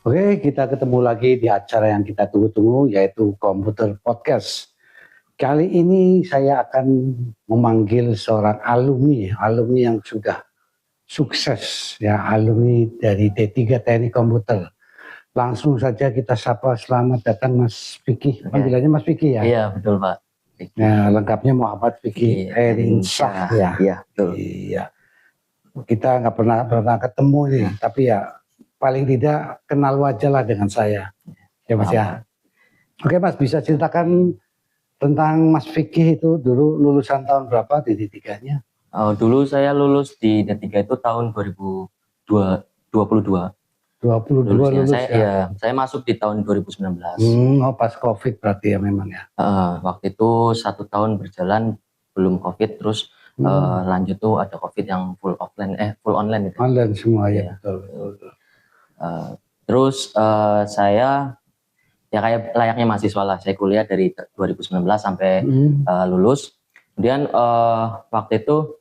Oke, kita ketemu lagi di acara yang kita tunggu-tunggu, yaitu Komputer Podcast. Kali ini saya akan memanggil seorang alumni yang sudah sukses, ya, alumni dari D3 Teknik Komputer. Langsung saja kita sapa, selamat datang Mas Vicky. Panggilannya Mas Vicky ya? Iya, betul Pak. Nah, lengkapnya Muhammad Vicky Herinsah ya? Iya, betul. Iya. Kita nggak pernah ketemu nih, tapi ya paling tidak kenal wajah lah dengan saya. Ya Mas ya. Oke Mas, bisa ceritakan tentang Mas Vicky itu dulu lulusan tahun berapa di D3-nya? Dulu saya lulus di D3 itu tahun 2022. 22 Lulusnya. lulus Saya, ya? ya, saya masuk di tahun 2019. Oh, pas COVID berarti ya memang ya? Waktu itu 1 tahun berjalan belum COVID, terus lanjut tuh ada COVID yang full online gitu. Online semua ya, Iya. betul. Terus saya ya kayak layaknya mahasiswa lah, saya kuliah dari 2019 sampai lulus. Kemudian waktu itu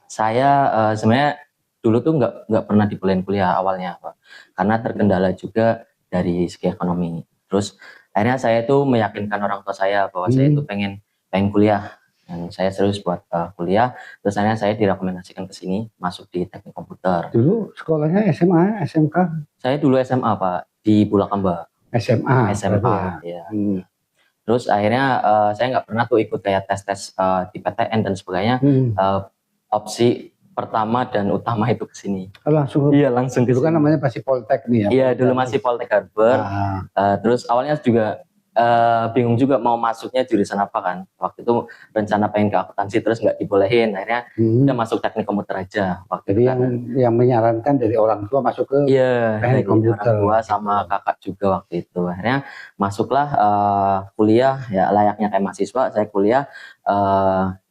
saya sebenarnya dulu tuh nggak pernah dibolehin kuliah awalnya, Pak, karena terkendala juga dari segi ekonomi. Terus akhirnya saya tuh meyakinkan orang tua saya bahwa saya itu pengen kuliah, dan saya serius buat kuliah. Terus akhirnya saya direkomendasikan ke sini masuk di teknik komputer. Dulu sekolahnya SMA, SMK? Saya dulu SMA Pak, di Bulakamba. SMA ya. Terus akhirnya saya nggak pernah tuh ikut kayak tes di PTN dan sebagainya. Opsi pertama dan utama itu ke sini. Langsung? Iya, langsung ke sini. Dulu kan namanya pasti Poltek nih ya? Iya, dulu masih Poltek Harper. Terus awalnya juga bingung juga mau masuknya jurusan apa kan. Waktu itu rencana pengen ke akuntansi, terus nggak dibolehin. Akhirnya udah masuk teknik komputer aja. Jadi yang menyarankan dari orang tua masuk ke teknik komputer. Orang tua sama kakak juga waktu itu. Akhirnya masuklah kuliah, ya layaknya kayak mahasiswa, saya kuliah.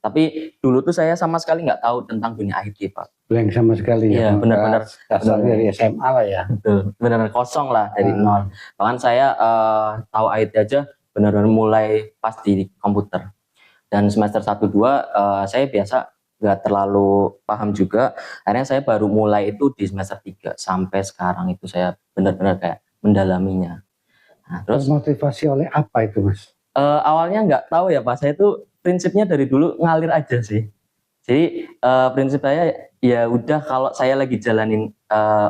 Tapi dulu tuh saya sama sekali nggak tahu tentang dunia IT, Pak. Blank sama sekali ya? Iya, benar-benar dasar dari SMA lah ya? Betul, benar-benar kosong lah dari nol. Bahkan saya tahu IT aja benar-benar mulai pas di komputer. Dan semester 1-2 saya biasa nggak terlalu paham juga. Akhirnya saya baru mulai itu di semester 3 sampai sekarang itu saya benar-benar kayak mendalaminya. Nah, terus motivasi oleh apa itu Mas? Awalnya nggak tahu ya Pak, saya tuh prinsipnya dari dulu ngalir aja sih. Jadi prinsip saya ya udah, kalau saya lagi jalanin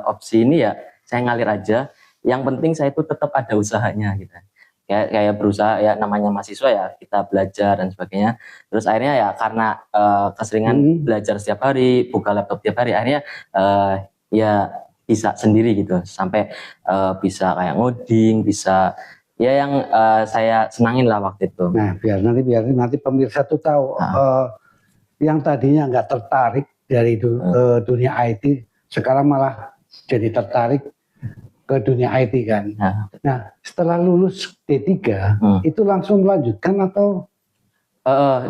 opsi ini ya saya ngalir aja. Yang penting saya itu tetap ada usahanya gitu. Kayak berusaha, ya namanya mahasiswa ya kita belajar dan sebagainya. Terus akhirnya ya karena keseringan belajar setiap hari, buka laptop tiap hari, akhirnya ya bisa sendiri gitu. Sampai bisa kayak ngoding, bisa ya yang saya senangin lah waktu itu. Nah biar nanti pemirsa tuh tahu yang tadinya nggak tertarik dari dunia IT, sekarang malah jadi tertarik ke dunia IT kan. Nah setelah lulus D3 itu langsung melanjutkan atau?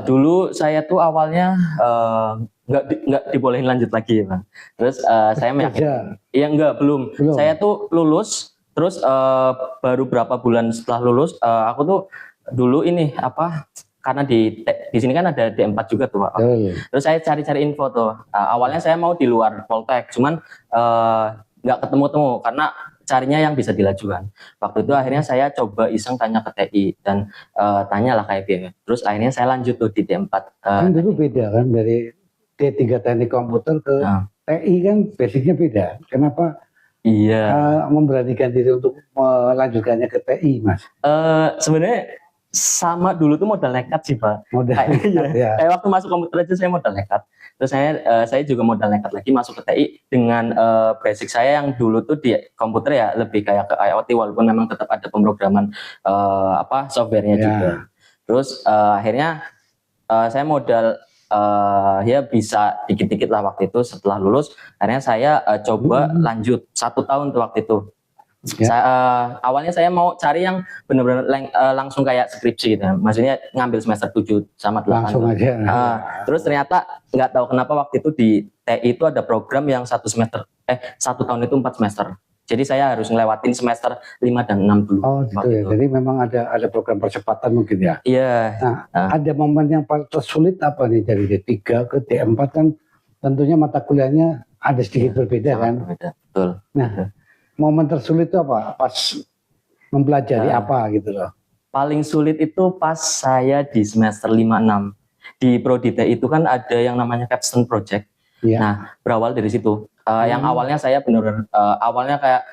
Dulu saya tuh awalnya nggak dibolehin lanjut lagi ya Bang. Terus saya meyakinkan, iya belum. Saya tuh lulus. Terus baru berapa bulan setelah lulus, aku tuh dulu ini karena di sini kan ada D4 juga tuh Pak. Terus saya cari-cari info tuh. Awalnya saya mau di luar Poltek, cuman nggak ketemu-temu karena carinya yang bisa dilajukan. Waktu itu akhirnya saya coba iseng tanya ke TI dan tanyalah kayak biaya. Terus akhirnya saya lanjut tuh di D4. Kan dulu beda kan, dari D3 Teknik Komputer ke TI kan basicnya beda. Kenapa? Iya. Memberanikan diri untuk melanjutkannya ke TI, Mas? Sebenarnya sama, dulu tuh modal nekat sih Pak. Kayak waktu masuk komputer aja saya modal nekat. Terus saya juga modal nekat lagi masuk ke TI dengan basic saya yang dulu tuh di komputer ya lebih kayak ke IoT, walaupun memang tetap ada pemrograman softwarenya juga. Terus akhirnya saya modal ya bisa dikit-dikit lah waktu itu. Setelah lulus akhirnya saya coba lanjut 1 tahun tuh waktu itu. Awalnya saya mau cari yang benar-benar langsung kayak skripsi gitu, maksudnya ngambil semester 7 sama 8 langsung tuh. aja. Terus ternyata nggak tahu kenapa waktu itu di TI itu ada program yang 1 tahun itu 4 semester. Jadi saya harus ngelewatin semester 5 dan 6 dulu. Oh gitu ya, jadi memang ada program percepatan mungkin ya? Iya. Ada momen yang paling tersulit apa nih dari D3 ke D4 kan tentunya mata kuliahnya ada sedikit berbeda kan? Berbeda, betul. Nah, momen tersulit itu apa? Pas mempelajari apa gitu loh? Paling sulit itu pas saya di semester 5-6. Di Prodi TI itu kan ada yang namanya capstone project. Iya. Nah, berawal dari situ. Yang awalnya saya benar-benar awalnya kayak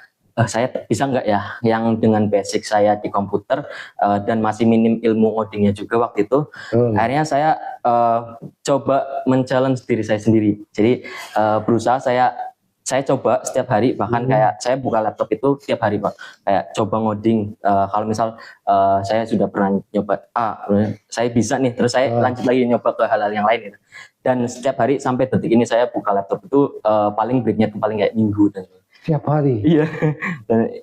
saya bisa nggak ya yang dengan basic saya di komputer dan masih minim ilmu codingnya juga waktu itu. Akhirnya saya coba men-challenge diri saya sendiri. Jadi berusaha saya coba setiap hari, bahkan kayak saya buka laptop itu setiap hari Pak, kayak coba ngoding. Kalau misal saya sudah pernah nyoba saya bisa nih, terus saya lanjut lagi nyoba ke hal-hal yang lain gitu. Dan setiap hari sampai detik ini saya buka laptop itu paling breaknya itu paling kayak minggu dan setiap hari. Iya.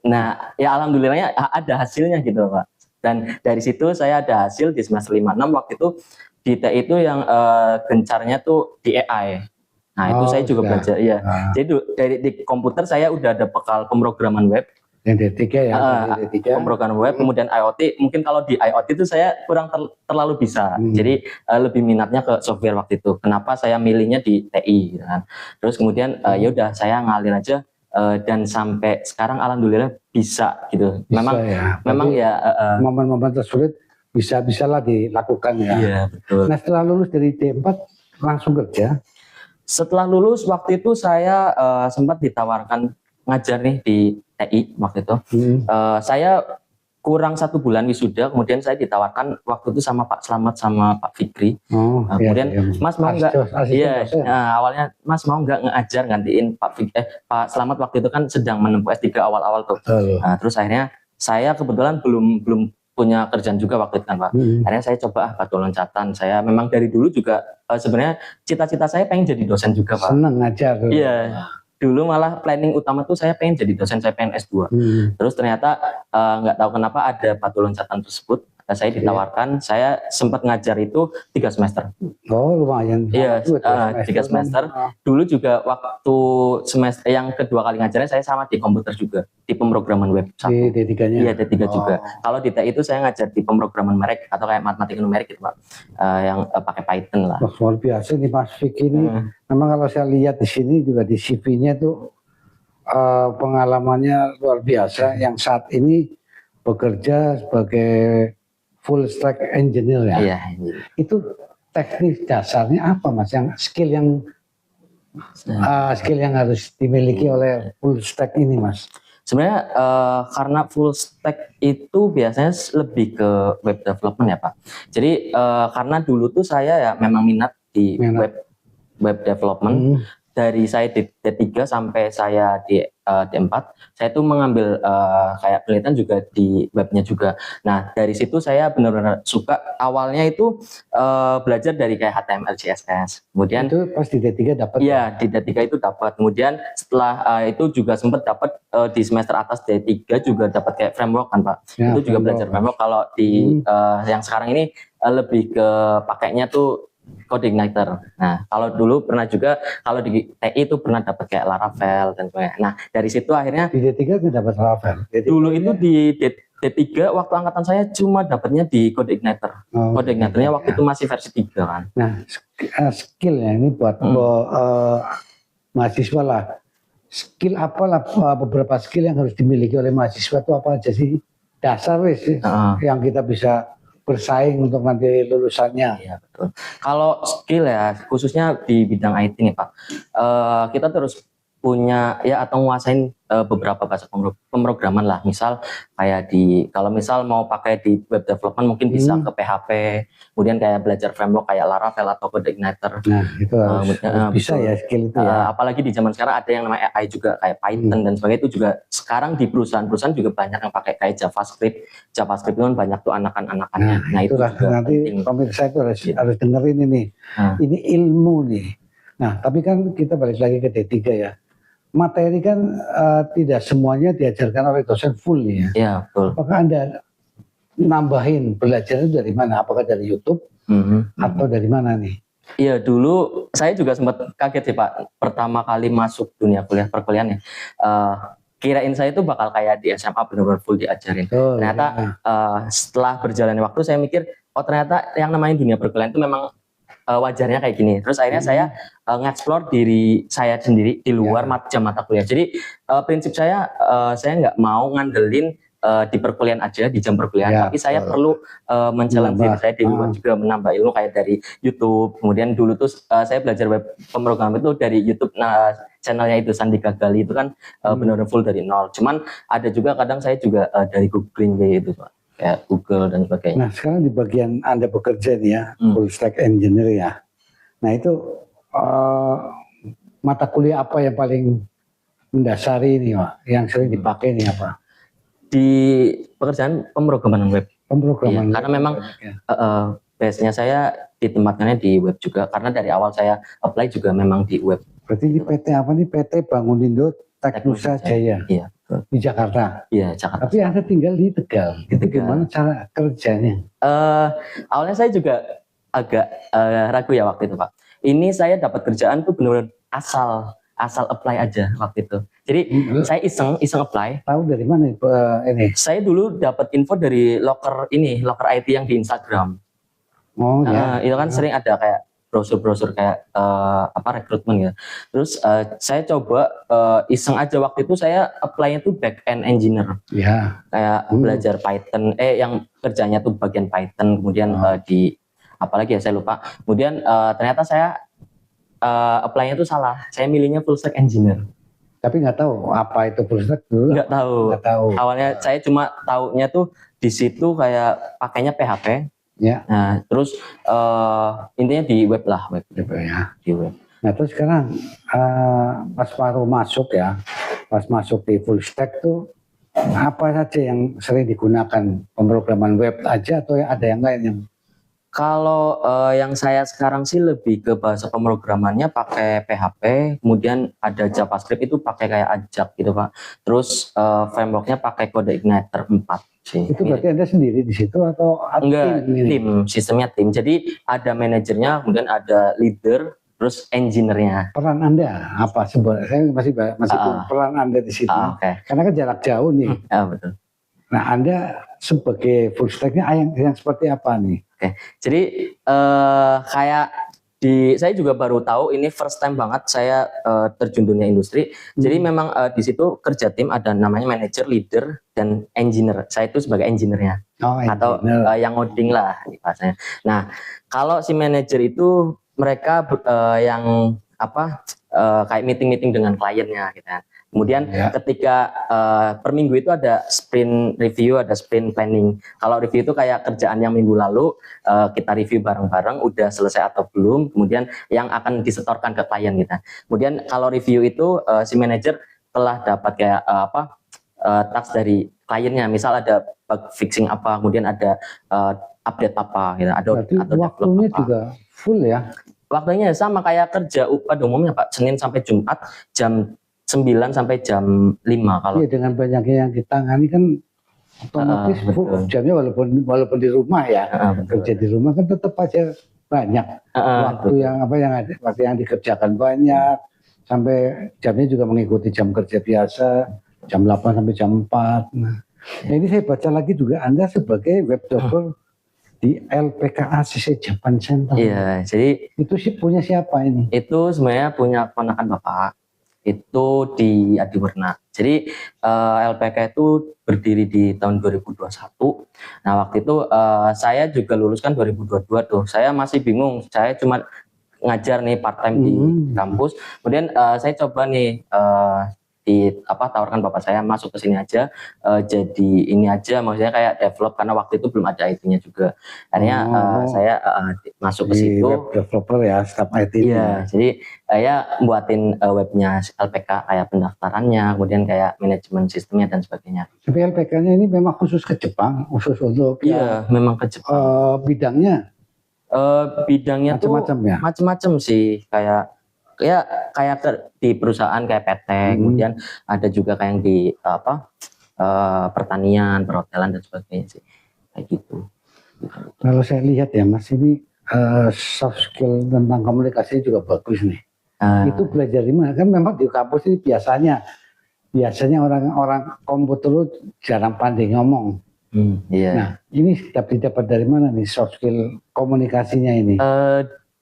Nah, ya alhamdulillahnya ada hasilnya gitu Pak. Dan dari situ saya ada hasil di semester 5-6 waktu itu di TI itu yang gencarnya tuh di AI. Nah, itu saya juga belajar, iya. Jadi di komputer saya udah ada bekal pemrograman web. Yang D3 ya, D3. Pemrograman web, kemudian IoT. Mungkin kalau di IoT itu saya kurang terlalu bisa. Jadi lebih minatnya ke software waktu itu. Kenapa saya milihnya di TI? Gitu kan. Terus kemudian ya udah saya ngalir aja dan sampai sekarang alhamdulillah bisa gitu. Memang ya momen-momen tersulit bisa-bisalah dilakukan ya. Iya, betul. Nah, setelah lulus dari D4 langsung kerja. Setelah lulus waktu itu saya sempat ditawarkan ngajar nih di TI waktu itu. Saya kurang 1 bulan wisuda, kemudian saya ditawarkan waktu itu sama Pak Slamet sama Pak Fikri. Kemudian Mas mau nggak? Iya, awalnya Mas mau nggak ngajar gantiin Pak Slamet waktu itu kan sedang menempuh S3 awal-awal tuh. Terus akhirnya saya kebetulan belum punya kerjaan juga waktu itu kan Pak. Akhirnya saya coba batu loncatan. Saya memang dari dulu juga sebenarnya cita-cita saya pengen jadi dosen juga Pak. Senang ngajar. Iya. Dulu malah planning utama tuh saya pengen jadi dosen, saya pengen S2. Terus ternyata nggak tahu kenapa ada batu loncatan tersebut. Saya ditawarkan, saya sempat ngajar itu 3 semester. Oh lumayan. Iya, 3 semester. Dulu juga waktu semester yang kedua kali ngajarnya saya sama di komputer juga, di pemrograman web 1. Di D3-nya? Iya, D3 juga. Kalau di TI itu saya ngajar di pemrograman merek atau kayak matematika numerik gitu Pak, yang pakai Python lah. Wah, luar biasa nih Mas Fik ini. Memang kalau saya lihat di sini juga di CV-nya tuh pengalamannya luar biasa. Yang saat ini bekerja sebagai full stack engineer ya. Iya. Itu teknis dasarnya apa Mas? Yang skill yang harus dimiliki oleh full stack ini Mas? Sebenarnya karena full stack itu biasanya lebih ke web development ya Pak. Jadi karena dulu tuh saya ya memang minat di web development. Dari saya di D3 sampai saya di D4, saya tuh mengambil kayak penelitian juga di webnya juga. Nah dari situ saya benar-benar suka. Awalnya itu belajar dari kayak HTML, CSS. Kemudian itu pas di D3 dapat? Iya, di D3 itu dapat. Kemudian setelah itu juga sempat dapat di semester atas D3 juga dapat kayak framework kan Pak. Ya, itu juga belajar framework. Kalau di yang sekarang ini lebih ke pakainya tuh CodeIgniter. Nah, kalau dulu pernah juga kalau di TI itu pernah dapat kayak Laravel dan sebagainya. Nah, dari situ akhirnya di D3 dapat Laravel. Dulu itu di D3 waktu angkatan saya cuma dapatnya di CodeIgniter. CodeIgniternya waktu itu masih versi 3 kan. Nah, skillnya ini buat mahasiswa lah. Skill apalah beberapa skill yang harus dimiliki oleh mahasiswa itu apa aja sih? Dasar sih yang kita bisa bersaing untuk nanti lulusannya. Iya betul. Kalau skill ya khususnya di bidang IT nih Pak, kita terus punya ya atau nguasain beberapa bahasa pemrograman lah. Misal kayak kalau misal mau pakai di web development mungkin bisa ke PHP, kemudian kayak belajar framework kayak Laravel atau CodeIgniter. Nah itu harus bisa ya skill itu ya. Apalagi di zaman sekarang ada yang namanya AI juga kayak Python dan sebagainya, itu juga sekarang di perusahaan-perusahaan juga banyak yang pakai kayak JavaScript itu kan banyak tuh anakan-anakannya. Nah itu juga nanti pemirsa itu harus dengerin ini. Ini ilmu nih. Nah tapi kan kita balik lagi ke D3 ya. Materi kan tidak semuanya diajarkan oleh dosen full ya. Iya betul. Apakah Anda nambahin belajar itu dari mana? Apakah dari YouTube atau dari mana nih? Iya dulu saya juga sempat kaget sih Pak. Pertama kali masuk dunia perkuliahan ya. Kirain saya itu bakal kayak di SMA benar-benar full diajarin. Ternyata setelah berjalannya waktu saya mikir, oh ternyata yang namanya dunia perkuliahan itu memang wajarnya kayak gini. Terus akhirnya saya nge-explore diri saya sendiri di luar jam mata kuliah. Jadi prinsip saya nggak mau ngandelin di perkuliahan aja, di jam perkuliahan, tapi saya perlu men-challenge diri saya di luar juga, menambah ilmu kayak dari YouTube. Kemudian dulu tuh saya belajar web pemrograman itu dari YouTube. Nah, channelnya itu Sandika Gali itu kan benar-benar full dari nol. Cuman ada juga kadang saya juga dari googling gitu Pak, kayak Google dan sebagainya. Nah sekarang di bagian Anda bekerja nih ya, full stack engineer ya. Nah itu mata kuliah apa yang paling mendasari ini Pak, yang sering dipakai nih apa? Di pekerjaan pemrograman web. Pemrograman web. Karena memang base-nya saya ditempatkannya di web juga, karena dari awal saya apply juga memang di web. Berarti ini PT apa nih? PT Bangunindo Teknusa Jaya. Iya. Di Jakarta. Iya, Jakarta. Tapi Anda tinggal di Tegal. Itu gimana cara kerjanya? Awalnya saya juga agak ragu ya waktu itu Pak. Ini saya dapat kerjaan tuh benar-benar asal apply aja waktu itu. Jadi saya iseng apply. Tahu dari mana ini? Saya dulu dapat info dari loker IT yang di Instagram. Oh ya. Itu kan sering ada kayak brosur-brosur kayak rekrutmen ya. Terus saya coba iseng aja waktu itu, saya apply-nya tuh back end engineer. Ya. Kayak belajar Python, yang kerjanya tuh bagian Python, kemudian di apalagi ya saya lupa. Kemudian ternyata saya apply-nya tuh salah. Saya milihnya full stack engineer. Tapi nggak tahu apa itu full stack dulu. Nggak tahu. Awalnya saya cuma taunya tuh di situ kayak pakainya PHP. Ya. Nah, terus intinya di web lah, web ya. Di web. Nah, terus sekarang pas baru masuk ya, pas masuk di full stack tuh apa saja yang sering digunakan, pemrograman web aja atau ada yang lain yang? Kalau yang saya sekarang sih lebih ke bahasa pemrogramannya pakai PHP, kemudian ada JavaScript itu pakai kayak Ajax gitu Pak. Terus frameworknya pakai kode Igniter 4 sih. Itu berarti Anda sendiri di situ atau enggak, tim, sistemnya tim. Jadi ada manajernya, kemudian ada leader, terus engineer-nya. Peran Anda apa sebenarnya? Saya masih peran Anda di situ. Karena kan jarak jauh nih. Betul. Nah, Anda sebagai full stack-nya yang seperti apa nih? Jadi kayak saya juga baru tahu ini first time banget saya terjun dunia industri. Jadi memang di situ kerja tim ada namanya manager, leader, dan engineer. Saya itu sebagai engineer-nya. Atau yang ngoding lah bahasanya. Nah, kalau si manager itu mereka yang kayak meeting dengan kliennya gitu kan. Kemudian ketika per minggu itu ada sprint review, ada sprint planning. Kalau review itu kayak kerjaan yang minggu lalu kita review bareng-bareng udah selesai atau belum, kemudian yang akan disetorkan ke klien kita. Kemudian kalau review itu si manajer telah dapat kayak task dari kliennya, misal ada bug fixing apa, kemudian ada update apa gitu. Atau waktunya apa. Juga full ya? Waktunya sama kayak kerja pada umumnya Pak, Senin sampai Jumat jam 9 sampai jam 5 kalau. Iya, dengan banyaknya yang ditangani kan otomatis jamnya walaupun di rumah ya, kerja di rumah kan tetap aja banyak waktu yang dikerjakan banyak, sampai jamnya juga mengikuti jam kerja biasa jam 8 sampai jam 4. Nah, ini saya baca lagi juga Anda sebagai web developer di LPK ACC Japan Center. Iya, jadi itu sih punya siapa ini? Itu sebenarnya punya keponakan Bapak. Itu di Adiwarna. Jadi LPK itu berdiri di tahun 2021. Nah, waktu itu saya juga lulus kan 2022 tuh. Saya masih bingung. Saya cuma ngajar nih part time di kampus. Kemudian saya coba nih tawarkan bapak saya masuk ke sini aja, jadi ini aja, maksudnya kayak develop karena waktu itu belum ada IT-nya juga. Akhirnya saya masuk ke situ. Web developer ya, staff IT. Iya, jadi saya buatin webnya LPK kayak pendaftarannya, kemudian kayak manajemen sistemnya dan sebagainya. Tapi LPK-nya ini memang khusus ke Jepang, khusus untuk memang ke Jepang. Bidangnya tuh macam-macam sih, kayak di perusahaan kayak PT, kemudian ada juga kayak yang di pertanian, perhotelan dan sebagainya sih, kayak gitu. Kalau saya lihat ya Mas, ini soft skill tentang komunikasi juga bagus nih. Itu belajar di mana? Kan memang di kampus ini biasanya orang-orang komputer itu jarang pandai ngomong. Nah, ini dapat dari mana nih soft skill komunikasinya ini?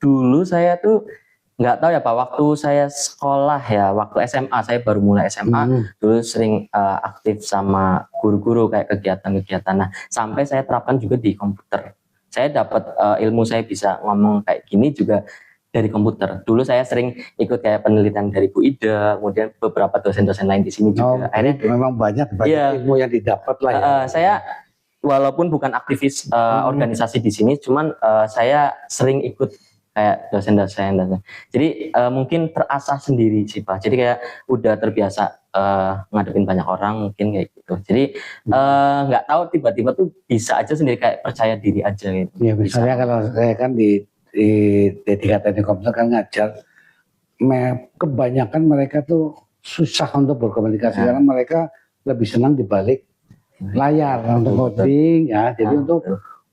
dulu saya tuh nggak tahu ya Pak, waktu saya sekolah ya, waktu SMA, saya baru mulai SMA, dulu sering aktif sama guru-guru kayak kegiatan-kegiatan. Nah, sampai saya terapkan juga di komputer. Saya dapat ilmu, saya bisa ngomong kayak gini juga dari komputer. Dulu saya sering ikut kayak penelitian dari Bu Ida, kemudian beberapa dosen-dosen lain di sini juga. Akhirnya memang banyak iya, ilmu yang didapat lah ya. Saya walaupun bukan aktivis organisasi di sini, cuman saya sering ikut kayak dosen-dosen. Jadi mungkin terasah sendiri sih Pak. Jadi kayak udah terbiasa ngadepin banyak orang mungkin kayak gitu. Jadi nggak tahu tiba-tiba tuh bisa aja sendiri kayak percaya diri aja gitu. Ya misalnya kalau saya kan di D3 Teknik Komputer kan ngajar, kebanyakan mereka tuh susah untuk berkomunikasi karena mereka lebih senang di balik layar untuk coding ya. Jadi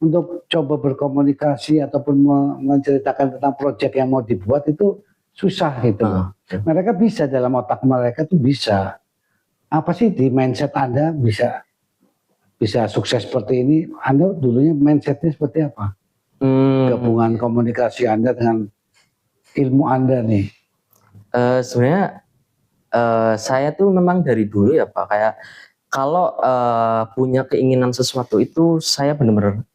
untuk coba berkomunikasi ataupun menceritakan tentang proyek yang mau dibuat itu susah gitu. Mereka bisa, dalam otak mereka tuh bisa. Apa sih di mindset Anda bisa sukses seperti ini? Anda dulunya mindsetnya seperti apa? Gabungan komunikasi Anda dengan ilmu Anda nih. Sebenarnya saya tuh memang dari dulu ya Pak, kayak kalau punya keinginan sesuatu itu saya benar-benar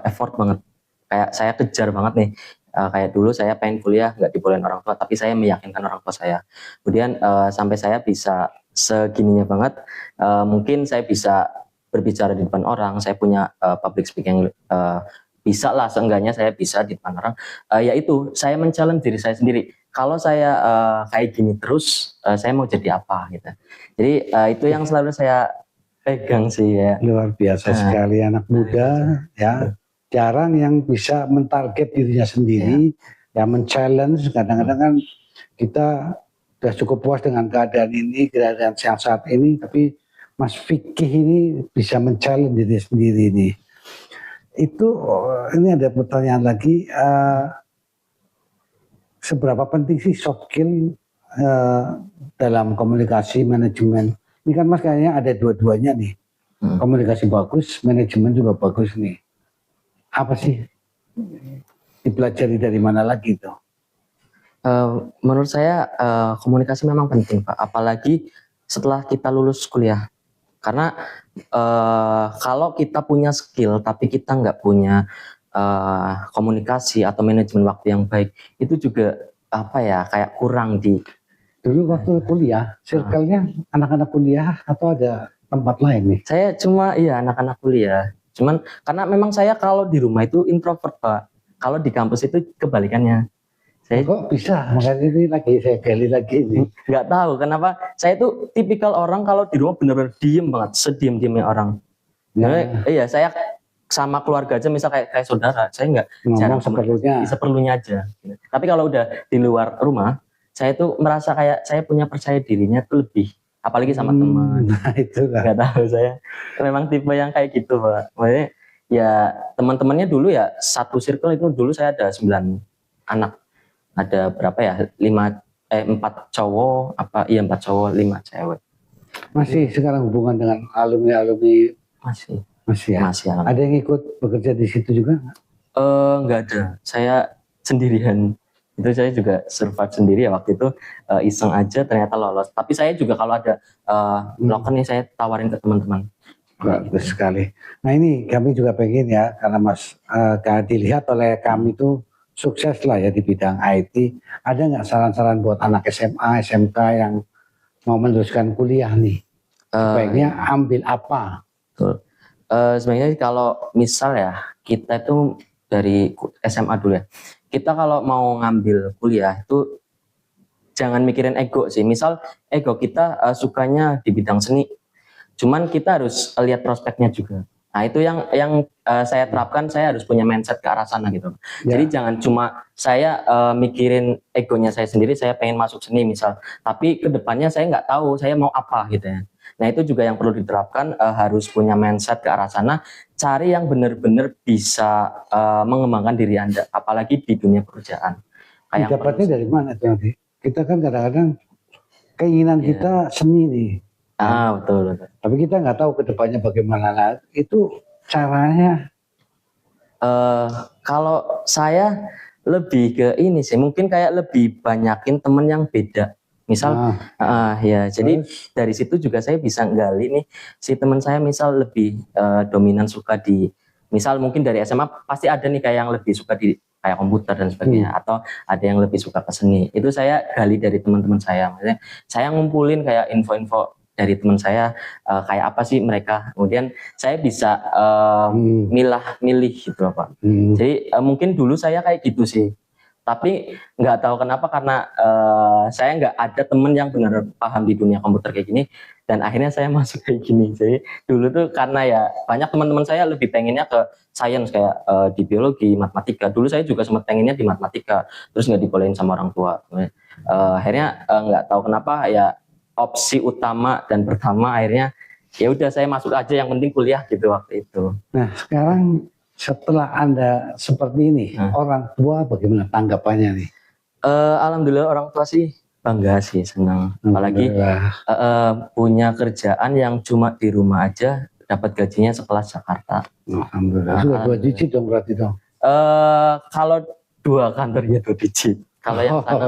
effort banget, kayak saya kejar banget nih. Kayak dulu saya pengen kuliah nggak dibolehin orang tua, tapi saya meyakinkan orang tua saya. Kemudian sampai saya bisa segininya banget, mungkin saya bisa berbicara di depan orang, saya punya public speaking, bisa lah seenggaknya saya bisa di depan orang. Yaitu saya men-challenge diri saya sendiri. Kalau saya kayak gini terus, saya mau jadi apa gitu. Jadi itu yang selalu saya pegang sih ya. Luar biasa sekali anak muda ya, jarang yang bisa mentarget dirinya sendiri ya, men-challenge. Kadang-kadang kan kita udah cukup puas dengan keadaan ini, keadaan yang saat ini, tapi Mas Fikih ini bisa men-challenge diri sendiri nih. Itu ini ada pertanyaan lagi, seberapa penting sih soft skill dalam komunikasi manajemen? Ini kan Mas kayaknya ada dua-duanya nih. Komunikasi bagus, manajemen juga bagus nih. Apa sih dipelajari dari mana lagi tuh? Menurut saya komunikasi memang penting Pak, apalagi setelah kita lulus kuliah. Karena kalau kita punya skill tapi kita nggak punya komunikasi atau manajemen waktu yang baik, itu juga apa ya, kayak kurang di. Dulu waktu kuliah, circle-nya anak-anak kuliah atau ada tempat lain nih? Saya cuma anak-anak kuliah. Cuman karena memang saya kalau di rumah itu introvert Pak. Kalau di kampus itu kebalikannya. Saya kok bisa? Makanya ini lagi saya gali lagi ini. Nggak tahu kenapa. Saya tuh tipikal orang kalau di rumah benar-benar diem banget, sediem-diemnya orang. Iya, saya sama keluarga aja, misal kayak saudara, saya nggak ngomong seperlunya aja. Tapi kalau udah di luar rumah, saya tuh merasa kayak saya punya percaya dirinya tuh lebih, apalagi sama teman. Nah itu lah. Nggak tahu, saya memang tipe yang kayak gitu Pak. Maksudnya ya teman-temannya dulu ya, satu circle itu dulu saya ada 9 anak. Ada berapa ya? 4 cowok, 4 cowok, 5 cewek. Masih sekarang hubungan dengan alumni-alumni? Masih ya? Masih. Ada yang ikut bekerja di situ juga? Nggak ada, saya sendirian. Itu saya juga survive sendiri ya waktu itu, iseng aja ternyata lolos. Tapi saya juga kalau ada loker nih saya tawarin ke teman-teman. Bagus sekali. Nah ini kami juga pengen ya, karena Mas dilihat oleh kami itu sukses lah ya di bidang IT. Ada nggak saran-saran buat anak SMA, SMK yang mau meneruskan kuliah nih? Sebaiknya ambil apa? Sebenarnya kalau misal ya, kita itu dari SMA dulu ya. Kita kalau mau ngambil kuliah itu jangan mikirin ego sih. Misal ego kita sukanya di bidang seni, cuman kita harus lihat prospeknya juga. Nah itu yang saya terapkan, saya harus punya mindset ke arah sana gitu. Ya. Jadi jangan cuma saya mikirin egonya saya sendiri, saya pengen masuk seni misal, tapi kedepannya saya nggak tahu saya mau apa gitu ya. Nah itu juga yang perlu diterapkan, harus punya mindset ke arah sana, cari yang benar-benar bisa mengembangkan diri Anda, apalagi di dunia pekerjaan. Dapatnya dari mana tuh nanti? Kita kan kadang-kadang keinginan kita seni nih. Betul. Tapi kita nggak tahu kedepannya bagaimana. Nah, itu caranya? Kalau saya lebih ke ini sih, mungkin kayak lebih banyakin temen yang beda. Misal, ya, jadi dari situ juga saya bisa nggali nih, si teman saya misal lebih dominan suka di, misal mungkin dari SMA pasti ada nih kayak yang lebih suka di kayak komputer dan sebagainya, atau ada yang lebih suka ke seni. Itu saya gali dari teman-teman saya. Maksudnya saya ngumpulin kayak info-info dari teman saya, kayak apa sih mereka. Kemudian saya bisa milih gitu loh, Pak. Jadi mungkin dulu saya kayak gitu sih. Tapi nggak tahu kenapa, karena saya nggak ada temen yang benar paham di dunia komputer kayak gini, dan akhirnya saya masuk kayak gini. Jadi dulu tuh karena ya banyak teman-teman saya lebih pengennya ke science, kayak di biologi, matematika. Dulu saya juga sempat pengennya di matematika, terus nggak dibolehin sama orang tua. Akhirnya nggak tahu kenapa ya, opsi utama dan pertama akhirnya ya udah saya masuk aja, yang penting kuliah gitu waktu itu. Nah sekarang setelah Anda seperti ini, orang tua bagaimana tanggapannya nih? Alhamdulillah orang tua sih bangga sih, senang. Apalagi punya kerjaan yang cuma di rumah aja dapat gajinya sekelas Jakarta. Alhamdulillah. Sudah 2 digit dong berarti dong. Kalau 2 kantor ya 2 digit. Kalau yang sana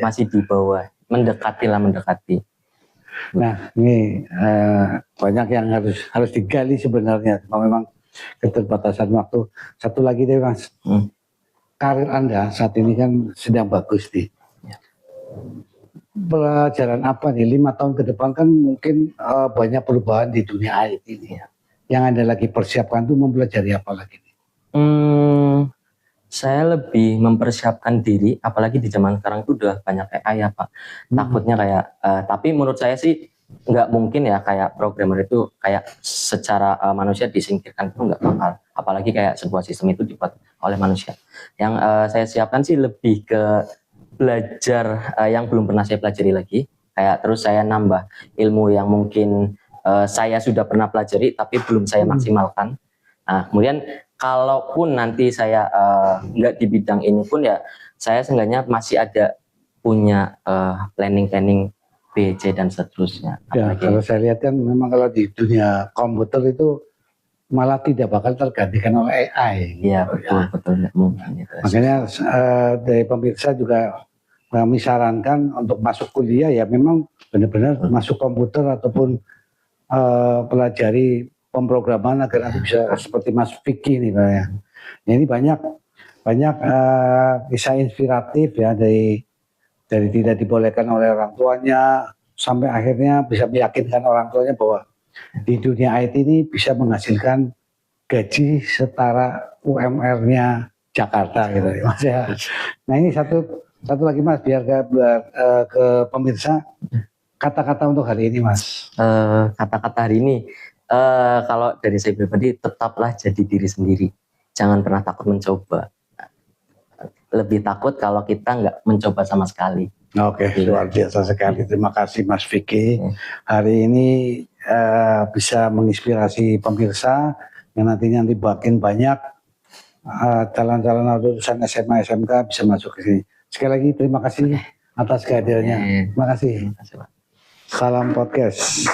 masih di bawah, mendekati. Nah ini banyak yang harus digali sebenarnya. Memang keterbatasan waktu. Satu lagi deh Mas, karir Anda saat ini kan sedang bagus nih. Pelajaran apa nih 5 tahun ke depan, kan mungkin banyak perubahan di dunia IT ini ya. Yang Anda lagi persiapkan tuh mempelajari apa lagi nih? Saya lebih mempersiapkan diri, apalagi di zaman sekarang itu udah banyak AI ya Pak. Takutnya kayak, tapi menurut saya sih nggak mungkin ya kayak programmer itu kayak secara manusia disingkirkan, itu nggak bakal. Apalagi kayak sebuah sistem itu dibuat oleh manusia. Yang saya siapkan sih lebih ke belajar yang belum pernah saya pelajari lagi. Kayak terus saya nambah ilmu yang mungkin saya sudah pernah pelajari tapi belum saya maksimalkan. Nah, kemudian kalaupun nanti saya nggak di bidang ini pun ya, saya seenggaknya masih ada punya planning B, C, dan seterusnya. Ya, kalau saya lihat kan memang kalau di dunia komputer itu malah tidak bakal tergantikan oleh AI. Iya, betul. Mungkin. Makanya dari pemirsa juga kami sarankan untuk masuk kuliah ya memang benar-benar masuk komputer ataupun pelajari pemrograman agar nanti bisa seperti Mas Vicky nih Pak ya. Ini banyak kisah inspiratif ya, dari tidak dibolehkan oleh orang tuanya sampai akhirnya bisa meyakinkan orang tuanya bahwa di dunia IT ini bisa menghasilkan gaji setara UMR-nya Jakarta gitu ya Mas ya. Nah ini satu lagi Mas, biar ke pemirsa, kata-kata untuk hari ini Mas. Kata-kata hari ini, kalau dari saya pribadi, tetaplah jadi diri sendiri, jangan pernah takut mencoba. Lebih takut kalau kita nggak mencoba sama sekali. Oke, luar biasa sekali. Terima kasih Mas Vicky. Hari ini bisa menginspirasi pemirsa yang nantinya makin banyak calon-calon lulusan SMA SMK bisa masuk ke sini. Sekali lagi terima kasih atas kehadirannya. Terima kasih. Salam podcast.